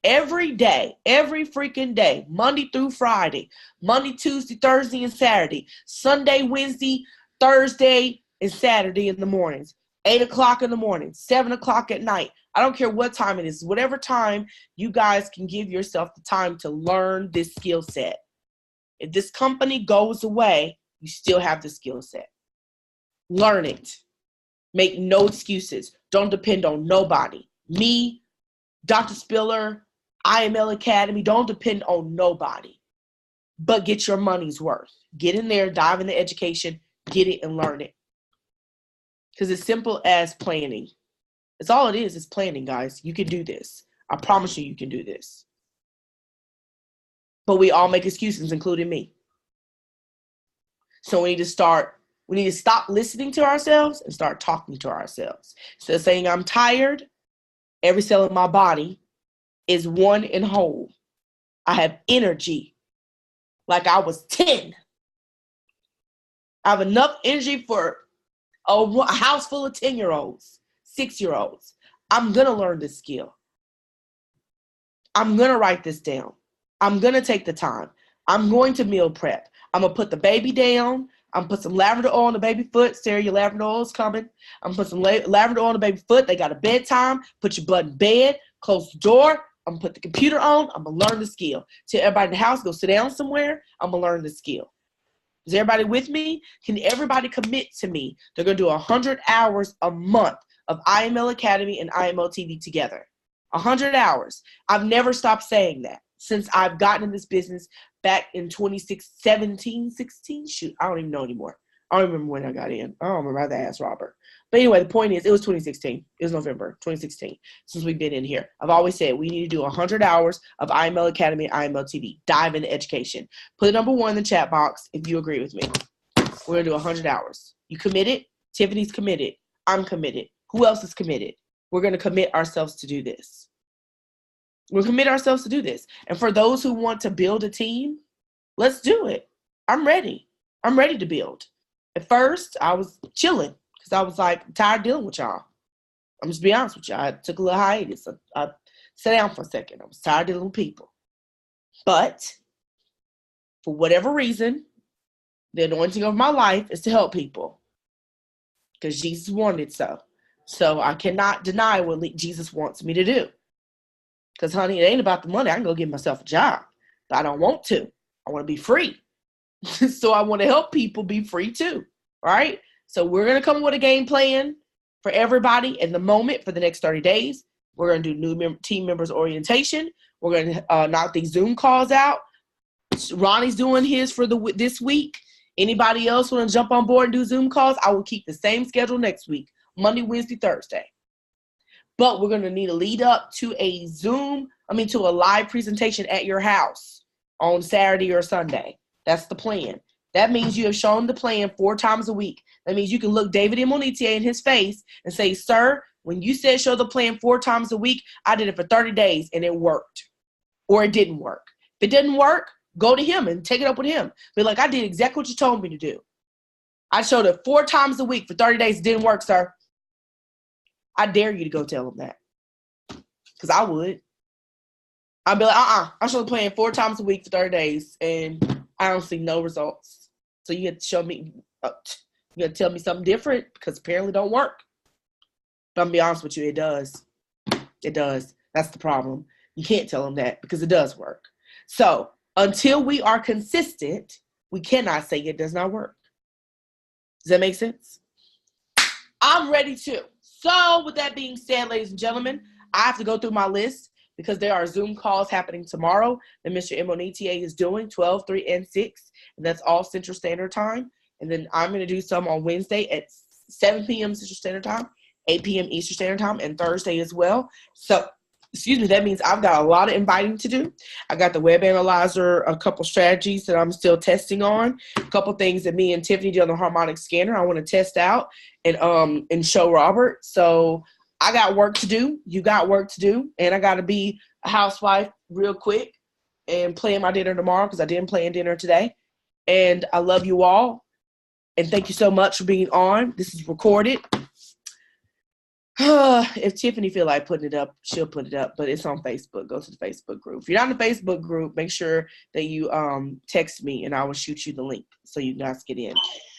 Every day, every freaking day, Monday through Friday, Monday, Tuesday, Thursday, and Saturday, Sunday, Wednesday, Thursday, and Saturday in the mornings, 8 o'clock in the morning, 7 o'clock at night. I don't care what time it is, whatever time you guys can give yourself the time to learn this skill set. If this company goes away, you still have the skill set. Learn it. Make no excuses. Don't depend on nobody. Me, Dr. Spiller, IML Academy, don't depend on nobody. But get your money's worth. Get in there, dive into education, get it and learn it. Because it's simple as planning. It's all it is planning, guys. You can do this. I promise you can do this. But we all make excuses, including me. So we need to stop listening to ourselves and start talking to ourselves. Instead of saying I'm tired, every cell in my body is one and whole. I have energy like I was 10. I have enough energy for a house full of 10-year-olds, 6-year-olds. I'm going to learn this skill. I'm going to write this down. I'm going to take the time. I'm going to meal prep. I'm going to put the baby down. I'm going to put some lavender oil on the baby foot. Sarah, your lavender oil is coming. I'm going to put some lavender oil on the baby foot. They got a bedtime. Put your butt in bed. Close the door. I'm going to put the computer on. I'm going to learn the skill. Tell everybody in the house, go sit down somewhere. I'm going to learn the skill. Is everybody with me? Can everybody commit to me? They're going to do 100 hours a month of IML Academy and IML TV together. 100 hours. I've never stopped saying that since I've gotten in this business back in 2017, 16. Shoot, I don't even know anymore. I don't remember when I got in. I don't remember. I had to ask Robert. But anyway, the point is, it was 2016. It was November 2016 since we've been in here. I've always said we need to do 100 hours of IML Academy, IML TV. Dive into education. Put number 1 in the chat box if you agree with me. We're going to do 100 hours. You committed? Tiffany's committed. I'm committed. Who else is committed? We're going to commit ourselves to do this. We'll commit ourselves to do this. And for those who want to build a team, let's do it. I'm ready. I'm ready to build. At first, I was chilling because I was like, I'm tired of dealing with y'all. I'm just be honest with you. I took a little hiatus. I sat down for a second. I was tired of dealing with people. But for whatever reason, the anointing of my life is to help people because Jesus wanted so. So I cannot deny what Jesus wants me to do. Because, honey, it ain't about the money. I can go get myself a job. But I don't want to. I want to be free. So I want to help people be free too. Right? So we're going to come with a game plan for everybody in the moment for the next 30 days. We're going to do new team members orientation. We're going to knock these Zoom calls out. Ronnie's doing his for this week. Anybody else want to jump on board and do Zoom calls? I will keep the same schedule next week. Monday, Wednesday, Thursday. But we're going to need a lead up to to a live presentation at your house on Saturday or Sunday. That's the plan. That means you have shown the plan 4 times a week. That means you can look David Imonitie in his face and say, sir, when you said show the plan 4 times a week, I did it for 30 days and it worked. Or it didn't work. If it didn't work, go to him and take it up with him. Be like, I did exactly what you told me to do. I showed it 4 times a week for 30 days. It didn't work, sir. I dare you to go tell him that. Because I would. I'd be like, I showed the plan 4 times a week for 30 days and I don't see no results. So you have to show me, you have to tell me something different because apparently it don't work. But I'm going to be honest with you, it does. It does. That's the problem. You can't tell them that because it does work. So until we are consistent, we cannot say it does not work. Does that make sense? I'm ready to. So with that being said, ladies and gentlemen, I have to go through my list because there are Zoom calls happening tomorrow that Mr. Imonitie is doing, 12, 3, and 6. And that's all Central Standard Time. And then I'm going to do some on Wednesday at 7 p.m. Central Standard Time, 8 p.m. Eastern Standard Time, and Thursday as well. So, that means I've got a lot of inviting to do. I got the web analyzer, a couple strategies that I'm still testing on, a couple things that me and Tiffany did on the harmonic scanner I want to test out and show Robert. So I got work to do. You got work to do. And I got to be a housewife real quick and plan my dinner tomorrow because I didn't plan dinner today. And I love you all. And thank you so much for being on. This is recorded. If Tiffany feel like putting it up, she'll put it up, but it's on Facebook. Go to the Facebook group. If you're not in the Facebook group, make sure that you text me and I will shoot you the link so you guys get in.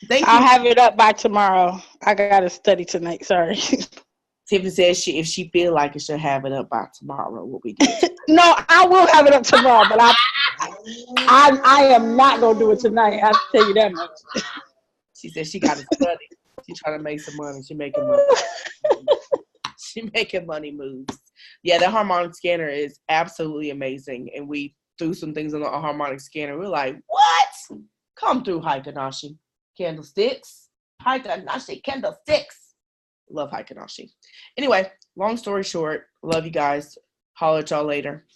Thank you. I'll have it up by tomorrow. I gotta study tonight. Sorry. Tiffany says if she feel like it, she'll have it up by tomorrow. What we do? No, I will have it up tomorrow, but I am not gonna do it tonight. I can tell you that much. She said she got to study. She's trying to make some money. She making money. She making money moves. Yeah, that harmonic scanner is absolutely amazing. And we threw some things on the harmonic scanner. We're like, what? Come through, Haikanashi. Candlesticks. Haikanashi candlesticks. Love Haikanashi. Anyway, long story short, love you guys. Holler at y'all later.